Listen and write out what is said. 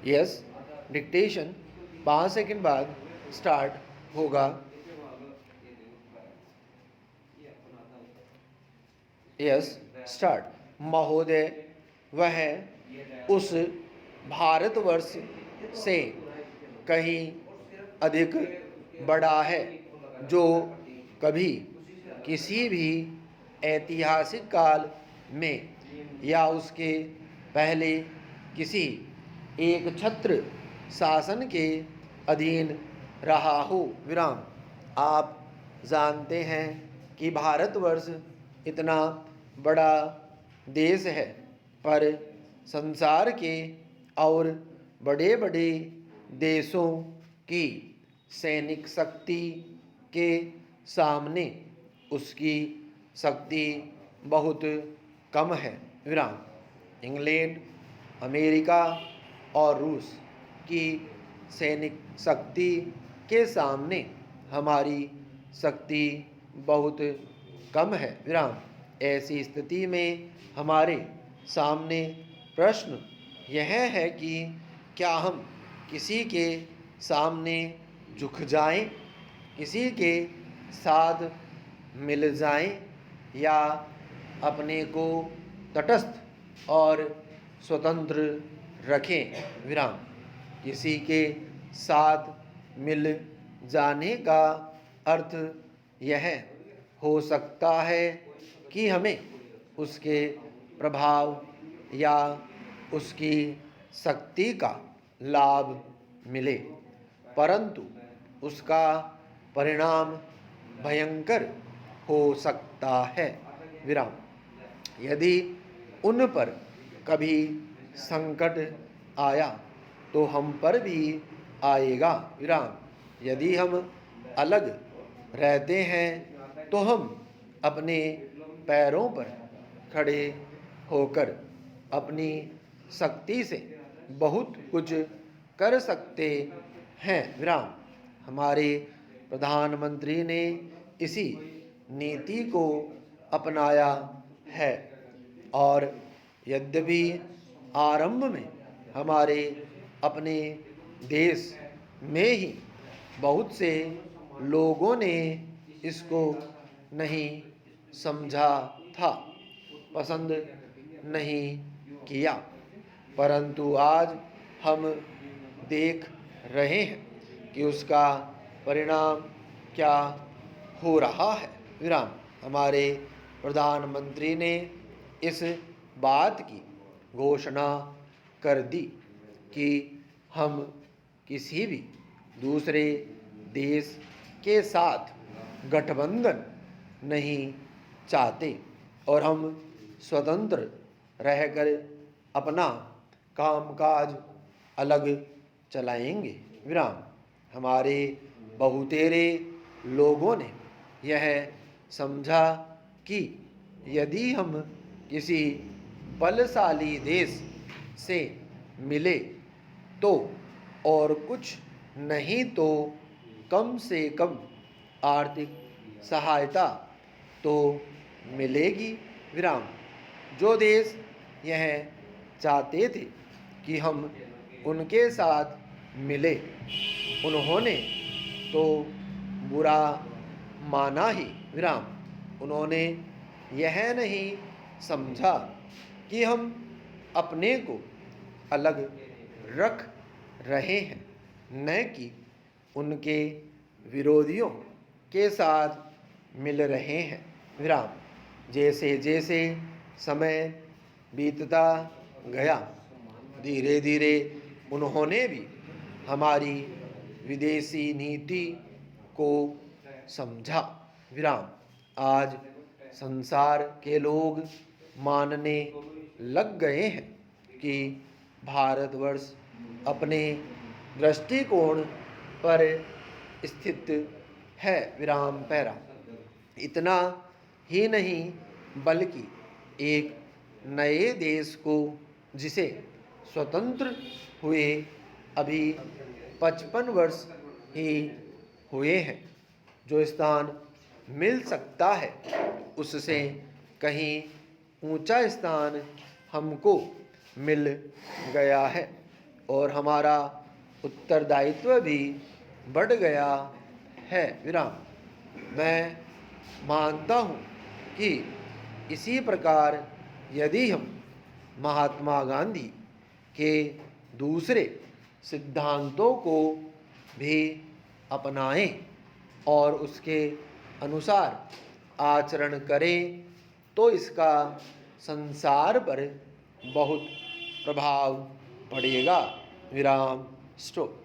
Yes, dictation 5 second बाद start होगा। Yes, start. महोदय, वह उस भारतवर्ष से कहीं अधिक बड़ा है जो कभी किसी भी ऐतिहासिक काल में या उसके पहले किसी एक छत्र शासन के अधीन रहा हो। विराम। आप जानते हैं कि भारतवर्ष इतना बड़ा देश है, पर संसार के और बड़े बड़े देशों की सैनिक शक्ति के सामने उसकी शक्ति बहुत कम है। विराम। इंग्लैंड, अमेरिका और रूस की सैनिक शक्ति के सामने हमारी शक्ति बहुत कम है। विराम। ऐसी स्थिति में हमारे सामने प्रश्न यह है कि क्या हम किसी के सामने झुक जाएं, किसी के साथ मिल जाएं, या अपने को तटस्थ और स्वतंत्र रखें। विराम। किसी के साथ मिल जाने का अर्थ यह हो सकता है कि हमें उसके प्रभाव या उसकी शक्ति का लाभ मिले, परंतु उसका परिणाम भयंकर हो सकता है। विराम। यदि उन पर कभी संकट आया तो हम पर भी आएगा। विराम। यदि हम अलग रहते हैं तो हम अपने पैरों पर खड़े होकर अपनी शक्ति से बहुत कुछ कर सकते हैं। विराम। हमारे प्रधानमंत्री ने इसी नीति को अपनाया है, और यद्यपि आरंभ में हमारे अपने देश में ही बहुत से लोगों ने इसको नहीं समझा था, पसंद नहीं किया, परंतु आज हम देख रहे हैं कि उसका परिणाम क्या हो रहा है। विराम। हमारे प्रधानमंत्री ने इस बात की घोषणा कर दी कि हम किसी भी दूसरे देश के साथ गठबंधन नहीं चाहते और हम स्वतंत्र रहकर अपना कामकाज अलग चलाएंगे। विराम। हमारे बहुतेरे लोगों ने यह समझा कि यदि हम किसी बलशाली देश से मिले तो और कुछ नहीं तो कम से कम आर्थिक सहायता तो मिलेगी। विराम। जो देश यह चाहते थे कि हम उनके साथ मिले, उन्होंने तो बुरा माना ही। विराम। उन्होंने यह नहीं समझा कि हम अपने को अलग रख रहे हैं, न कि उनके विरोधियों के साथ मिल रहे हैं। विराम। जैसे जैसे समय बीतता गया, धीरे धीरे उन्होंने भी हमारी विदेशी नीति को समझा। विराम। आज संसार के लोग मानने लग गए हैं कि भारतवर्ष अपने दृष्टिकोण पर स्थित है। विराम पैरा। इतना ही नहीं बल्कि एक नए देश को, जिसे स्वतंत्र हुए अभी 55 वर्ष ही हुए हैं, जो स्थान मिल सकता है उससे कहीं ऊंचा स्थान हमको मिल गया है। और हमारा उत्तरदायित्व भी बढ़ गया है। विराम। मैं मानता हूँ कि इसी प्रकार यदि हम महात्मा गांधी के दूसरे सिद्धांतों को भी अपनाएं और उसके अनुसार आचरण करें तो इसका संसार पर बहुत प्रभाव पड़ेगा। विराम। स्टॉप।